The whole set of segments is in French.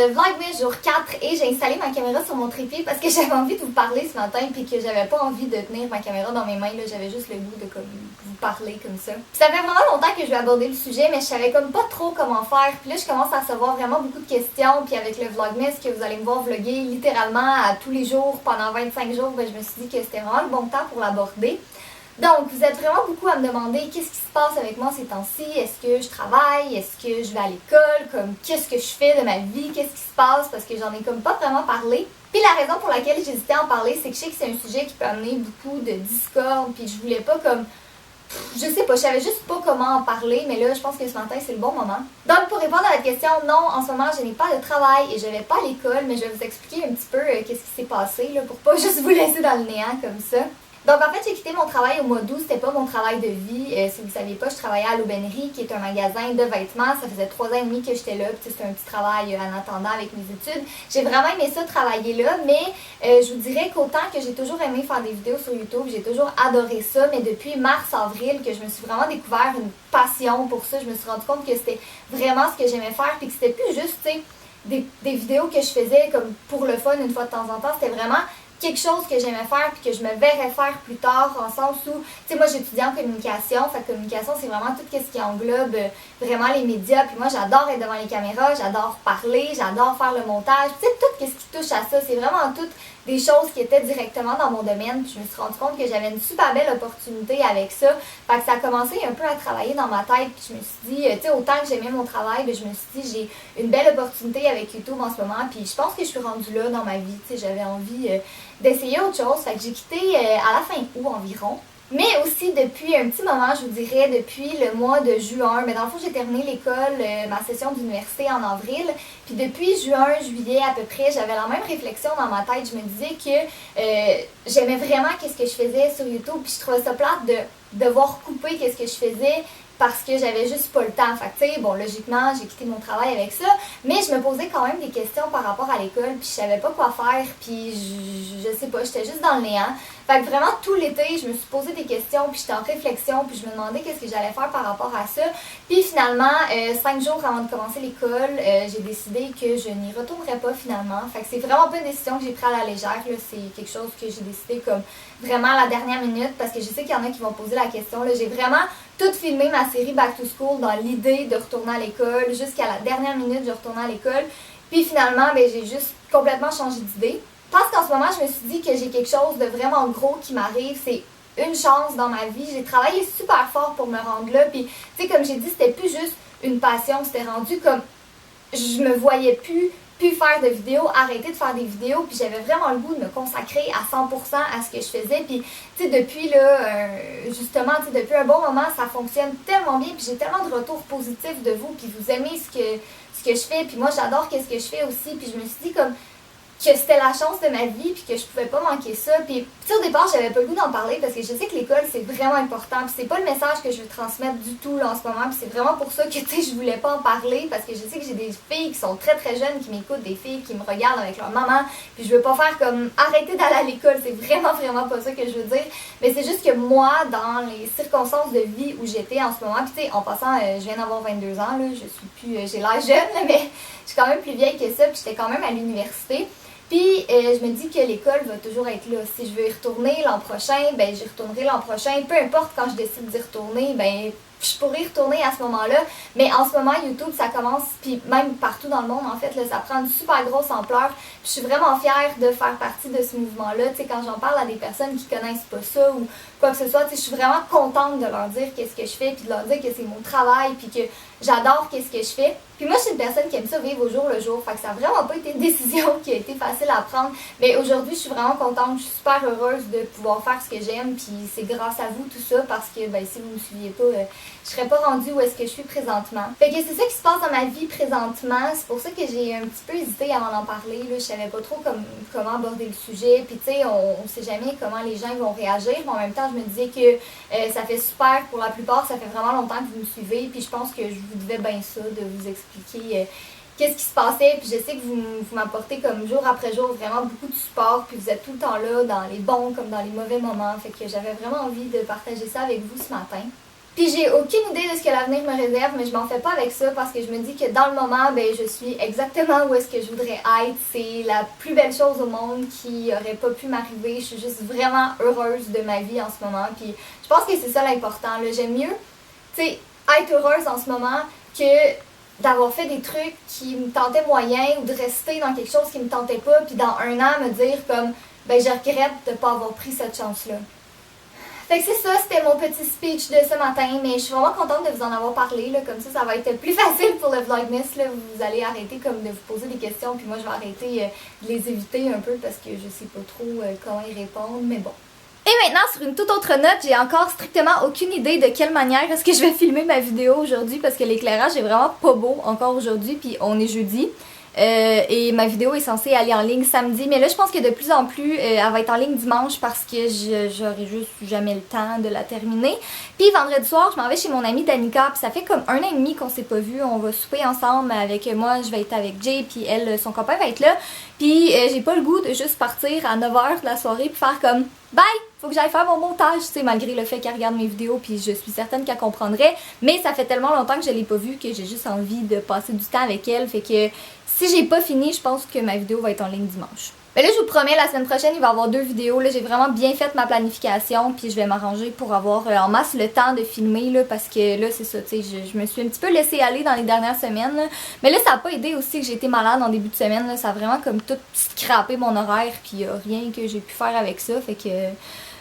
Vlogmas jour 4 et j'ai installé ma caméra sur mon trépied parce que j'avais envie de vous parler ce matin puis que j'avais pas envie de tenir ma caméra dans mes mains, là, j'avais juste le goût de vous parler comme ça. Puis ça fait vraiment longtemps que je vais aborder le sujet mais je savais comme pas trop comment faire. Puis là je commence à recevoir vraiment beaucoup de questions puis avec le Vlogmas que vous allez me voir vlogger littéralement à tous les jours pendant 25 jours, ben, je me suis dit que c'était vraiment le bon temps pour l'aborder. Donc, vous êtes vraiment beaucoup à me demander qu'est-ce qui se passe avec moi ces temps-ci, est-ce que je travaille, est-ce que je vais à l'école, comme qu'est-ce que je fais de ma vie, qu'est-ce qui se passe, parce que j'en ai comme pas vraiment parlé. Puis la raison pour laquelle j'hésitais à en parler, c'est que je sais que c'est un sujet qui peut amener beaucoup de discorde, puis je voulais pas comme... Je sais pas, je savais juste pas comment en parler, mais là, je pense que ce matin, c'est le bon moment. Donc, pour répondre à votre question, non, en ce moment, je n'ai pas de travail et je vais pas à l'école, mais je vais vous expliquer un petit peu qu'est-ce qui s'est passé, là, pour pas juste vous laisser dans le néant comme ça. Donc en fait, j'ai quitté mon travail au mois d'août, c'était pas mon travail de vie. Si vous ne saviez pas, je travaillais à l'Aubainerie, qui est un magasin de vêtements. Ça faisait 3 ans et demi que j'étais là, puis c'était un petit travail en attendant avec mes études. J'ai vraiment aimé ça, travailler là, mais je vous dirais qu'autant que j'ai toujours aimé faire des vidéos sur YouTube, j'ai toujours adoré ça, mais depuis mars-avril que je me suis vraiment découvert une passion pour ça, je me suis rendu compte que c'était vraiment ce que j'aimais faire, puis que c'était plus juste, tu sais, des vidéos que je faisais comme pour le fun une fois de temps en temps, c'était vraiment quelque chose que j'aimais faire puis que je me verrais faire plus tard, en sens où, tu sais, moi j'étudie en communication, fait que communication c'est vraiment tout ce qui englobe vraiment les médias, puis moi j'adore être devant les caméras, j'adore parler, j'adore faire le montage, tu sais, tout ce qui touche à ça, c'est vraiment toutes des choses qui étaient directement dans mon domaine, puis je me suis rendu compte que j'avais une super belle opportunité avec ça, fait que ça a commencé un peu à travailler dans ma tête, puis je me suis dit, tu sais, autant que j'aimais mon travail, ben, je me suis dit, j'ai une belle opportunité avec YouTube en ce moment, puis je pense que je suis rendue là dans ma vie, tu sais, j'avais envie d'essayer autre chose, fait que j'ai quitté à la fin août environ. Mais aussi depuis un petit moment, je vous dirais, depuis le mois de juin, mais dans le fond j'ai terminé l'école, ma session d'université en avril, puis depuis juin, juillet à peu près, j'avais la même réflexion dans ma tête, je me disais que j'aimais vraiment qu'est-ce que je faisais sur YouTube, puis je trouvais ça plate de devoir couper qu'est-ce que je faisais, parce que j'avais juste pas le temps. Fait que tu sais, bon, logiquement, j'ai quitté mon travail avec ça, mais je me posais quand même des questions par rapport à l'école, puis je savais pas quoi faire, puis je sais pas, j'étais juste dans le néant. Fait que vraiment, tout l'été, je me suis posé des questions, puis j'étais en réflexion, puis je me demandais qu'est-ce que j'allais faire par rapport à ça. Puis finalement, 5 jours avant de commencer l'école, j'ai décidé que je n'y retournerais pas finalement. Fait que c'est vraiment pas une décision que j'ai prise à la légère, là. C'est quelque chose que j'ai décidé comme vraiment à la dernière minute, parce que je sais qu'il y en a qui vont poser la question, là. J'ai vraiment tout filmé ma série Back to School dans l'idée de retourner à l'école. Jusqu'à la dernière minute, je retournais à l'école. Puis finalement, ben, j'ai juste complètement changé d'idée. Je pense qu'en ce moment, je me suis dit que j'ai quelque chose de vraiment gros qui m'arrive. C'est une chance dans ma vie. J'ai travaillé super fort pour me rendre là. Puis, tu sais, comme j'ai dit, c'était plus juste une passion. C'était rendu comme je me voyais plus faire de vidéos, arrêter de faire des vidéos, puis j'avais vraiment le goût de me consacrer à 100% à ce que je faisais, puis tu sais, depuis là, justement, tu sais, depuis un bon moment, ça fonctionne tellement bien, puis j'ai tellement de retours positifs de vous, puis vous aimez ce que je fais, puis moi j'adore qu'est-ce que je fais aussi, puis je me suis dit comme que c'était la chance de ma vie, puis que je pouvais pas manquer ça. Puis au départ, j'avais pas le goût d'en parler parce que je sais que l'école, c'est vraiment important. Puis c'est pas le message que je veux transmettre du tout là, en ce moment. Puis c'est vraiment pour ça que, tu sais, je voulais pas en parler parce que je sais que j'ai des filles qui sont très très jeunes qui m'écoutent, des filles qui me regardent avec leur maman. Puis je veux pas faire comme arrêter d'aller à l'école. C'est vraiment pas ça que je veux dire. Mais c'est juste que moi, dans les circonstances de vie où j'étais en ce moment, puis tu sais, en passant, je viens d'avoir 22 ans, là, je suis plus, j'ai l'air jeune, là, mais je suis quand même plus vieille que ça, puis j'étais quand même à l'université. Puis je me dis que l'école va toujours être là. Si je veux y retourner l'an prochain, ben j'y retournerai l'an prochain. Peu importe quand je décide d'y retourner, ben je pourrais y retourner à ce moment-là. Mais en ce moment, YouTube, ça commence, puis même partout dans le monde, en fait, là, ça prend une super grosse ampleur. Puis je suis vraiment fière de faire partie de ce mouvement-là. Tu sais, quand j'en parle à des personnes qui connaissent pas ça ou quoi que ce soit, tu sais, je suis vraiment contente de leur dire qu'est-ce que je fais, puis de leur dire que c'est mon travail, puis que j'adore qu'est-ce que je fais. Puis moi, je suis une personne qui aime ça vivre au jour le jour. Fait que ça n'a vraiment pas été une décision qui a été facile à prendre. Mais aujourd'hui, je suis vraiment contente. Je suis super heureuse de pouvoir faire ce que j'aime. Puis c'est grâce à vous tout ça parce que ben, si vous ne me suiviez pas, je serais pas rendue où est-ce que je suis présentement. Fait que c'est ça qui se passe dans ma vie présentement. C'est pour ça que j'ai un petit peu hésité avant d'en parler. Là. Je savais pas trop comment aborder le sujet. Puis tu sais, on sait jamais comment les gens vont réagir. Mais en même temps, je me disais que ça fait super pour la plupart. Ça fait vraiment longtemps que vous me suivez. Puis je pense que je vous devais bien ça de vous expliquer qu'est-ce qui se passait, puis je sais que vous m'apportez comme jour après jour vraiment beaucoup de support, puis vous êtes tout le temps là dans les bons comme dans les mauvais moments, fait que j'avais vraiment envie de partager ça avec vous ce matin. Puis j'ai aucune idée de ce que l'avenir me réserve, mais je m'en fais pas avec ça parce que je me dis que dans le moment, ben je suis exactement où est-ce que je voudrais être. C'est la plus belle chose au monde qui aurait pas pu m'arriver. Je suis juste vraiment heureuse de ma vie en ce moment. Puis je pense que c'est ça l'important. J'aime mieux, tu sais, être heureuse en ce moment que d'avoir fait des trucs qui me tentaient moyen ou de rester dans quelque chose qui me tentait pas, puis dans un an me dire comme, ben je regrette de pas avoir pris cette chance-là. Fait que c'est ça, c'était mon petit speech de ce matin, mais je suis vraiment contente de vous en avoir parlé, là, comme ça va être plus facile pour le Vlogmas, là, vous allez arrêter comme de vous poser des questions, puis moi je vais arrêter de les éviter un peu parce que je sais pas trop comment y répondre, mais bon. Et maintenant, sur une toute autre note, j'ai encore strictement aucune idée de quelle manière est-ce que je vais filmer ma vidéo aujourd'hui parce que l'éclairage est vraiment pas beau encore aujourd'hui, puis on est jeudi. Et ma vidéo est censée aller en ligne samedi, mais là je pense que de plus en plus elle va être en ligne dimanche parce que j'aurai juste jamais le temps de la terminer. Puis vendredi soir je m'en vais chez mon amie Danica, puis ça fait comme 1 an et demi qu'on s'est pas vu. On va souper ensemble avec moi, je vais être avec Jay, puis elle, son copain va être là. Puis j'ai pas le goût de juste partir à 9h de la soirée puis faire comme bye, faut que j'aille faire mon montage, tu sais, malgré le fait qu'elle regarde mes vidéos, puis je suis certaine qu'elle comprendrait. Mais ça fait tellement longtemps que je l'ai pas vue que j'ai juste envie de passer du temps avec elle, fait que si j'ai pas fini, je pense que ma vidéo va être en ligne dimanche. Mais là, je vous promets, la semaine prochaine, il va y avoir 2 vidéos. Là, j'ai vraiment bien fait ma planification, puis je vais m'arranger pour avoir en masse le temps de filmer, là, parce que là, c'est ça, tu sais, je me suis un petit peu laissée aller dans les dernières semaines, là. Mais là, ça a pas aidé aussi que j'ai été malade en début de semaine, là. Ça a vraiment comme tout scrappé mon horaire, puis rien que j'ai pu faire avec ça, fait que...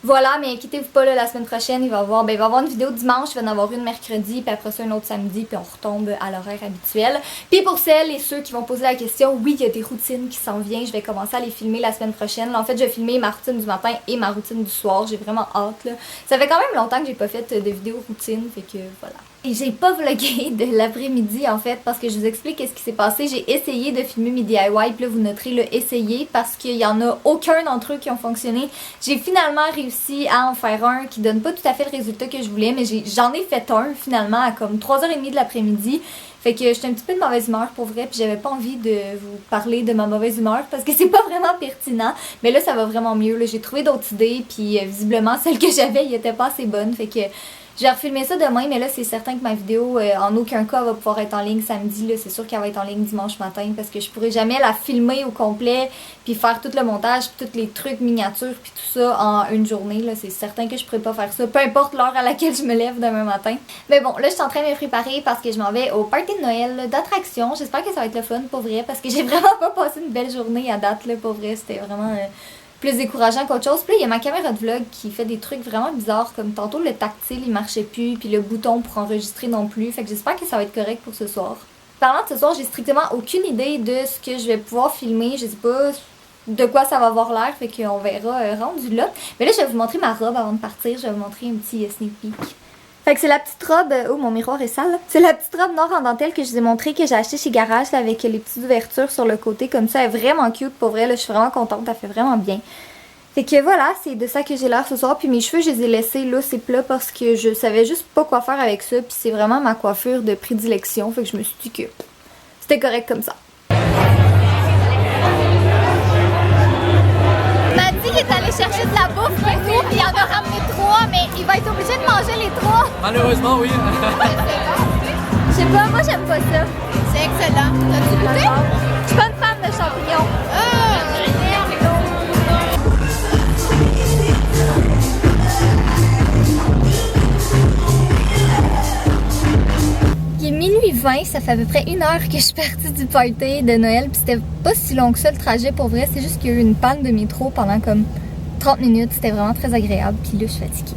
Voilà, mais inquiétez-vous pas, là, la semaine prochaine, il va y avoir une vidéo dimanche, il va y en avoir une mercredi, puis après ça, une autre samedi, puis on retombe à l'horaire habituel. Puis pour celles et ceux qui vont poser la question, oui, il y a des routines qui s'en viennent, je vais commencer à les filmer la semaine prochaine. Là, en fait, je vais filmer ma routine du matin et ma routine du soir, j'ai vraiment hâte, là. Ça fait quand même longtemps que j'ai pas fait de vidéo routine, fait que voilà. Et j'ai pas vlogué de l'après-midi en fait parce que je vous explique qu'est-ce qui s'est passé. J'ai essayé de filmer mes DIY, puis là vous noterez le essayer parce qu'il y en a aucun d'entre eux qui ont fonctionné. J'ai finalement réussi à en faire un qui donne pas tout à fait le résultat que je voulais, mais j'en ai fait un finalement à comme 3h30 de l'après-midi. Fait que j'étais un petit peu de mauvaise humeur pour vrai, puis j'avais pas envie de vous parler de ma mauvaise humeur parce que c'est pas vraiment pertinent. Mais là ça va vraiment mieux, là j'ai trouvé d'autres idées, puis visiblement celles que j'avais ils étaient pas assez bonnes, fait que... Je vais refilmer ça demain, mais là, c'est certain que ma vidéo, en aucun cas, va pouvoir être en ligne samedi. C'est sûr qu'elle va être en ligne dimanche matin parce que je pourrais jamais la filmer au complet puis faire tout le montage puis tous les trucs miniatures puis tout ça en une journée. C'est certain que je pourrais pas faire ça, peu importe l'heure à laquelle je me lève demain matin. Mais bon, là, je suis en train de me préparer parce que je m'en vais au party de Noël d'attraction. J'espère que ça va être le fun, pour vrai, parce que j'ai vraiment pas passé une belle journée à date, là, pour vrai. C'était vraiment... plus décourageant qu'autre chose. Puis là, il y a ma caméra de vlog qui fait des trucs vraiment bizarres, comme tantôt le tactile il marchait plus, puis le bouton pour enregistrer non plus. Fait que j'espère que ça va être correct pour ce soir. Parlant de ce soir, j'ai strictement aucune idée de ce que je vais pouvoir filmer. Je sais pas de quoi ça va avoir l'air, fait qu'on verra rendu là. Mais là, je vais vous montrer ma robe avant de partir. Je vais vous montrer un petit sneak peek. Fait que c'est la petite robe, oh mon miroir est sale, c'est la petite robe noire en dentelle que je vous ai montré que j'ai acheté chez Garage là, avec les petites ouvertures sur le côté comme ça, elle est vraiment cute pour vrai, là, je suis vraiment contente, elle fait vraiment bien. Fait que voilà, c'est de ça que j'ai l'air ce soir, puis mes cheveux je les ai laissés là, c'est plat parce que je savais juste pas quoi faire avec ça, puis c'est vraiment ma coiffure de prédilection, fait que je me suis dit que c'était correct comme ça. Il est allé chercher de la bouffe pour nous, puis il en a ramené 3, mais il va être obligé de manger les 3. Malheureusement, oui. Je sais pas, moi j'aime pas ça. C'est excellent. T'as-tu goûté? Je suis pas une fan de champignons. Il est minuit 20, ça fait à peu près 1 heure que je suis partie du party de Noël, puis c'était pas si long que ça le trajet pour vrai, c'est juste qu'il y a eu une panne de métro pendant comme 30 minutes, c'était vraiment très agréable, puis là je suis fatiguée.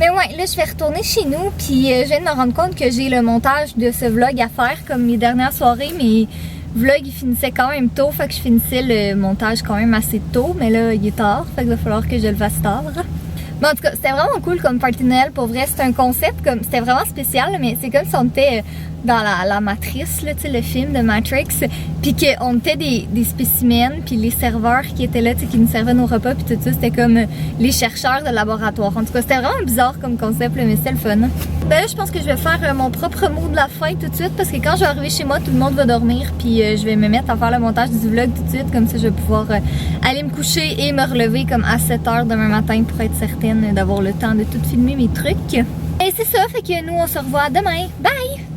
Mais ouais, là je vais retourner chez nous, puis je viens de me rendre compte que j'ai le montage de ce vlog à faire comme mes dernières soirées, mes vlogs ils finissaient quand même tôt, fait que je finissais le montage quand même assez tôt, mais là il est tard, fait qu'il va falloir que je le fasse tard. Mais en tout cas, c'était vraiment cool comme party de Noël, pour vrai, c'était un concept comme, c'était vraiment spécial, mais c'est comme si on était dans la matrice, là, tu sais, le film de Matrix, puis qu'on était des spécimens, puis les serveurs qui étaient là, tu sais, qui nous servaient nos repas, puis tout ça, c'était comme les chercheurs de laboratoire. En tout cas, c'était vraiment bizarre comme concept, là, mais c'était le fun. Ben là, je pense que je vais faire mon propre mot de la fin tout de suite, parce que quand je vais arriver chez moi, tout le monde va dormir, puis je vais me mettre à faire le montage du vlog tout de suite, comme ça je vais pouvoir aller me coucher et me relever comme à 7h demain matin pour être certaine d'avoir le temps de tout filmer mes trucs. Et c'est ça, fait que nous on se revoit demain. Bye!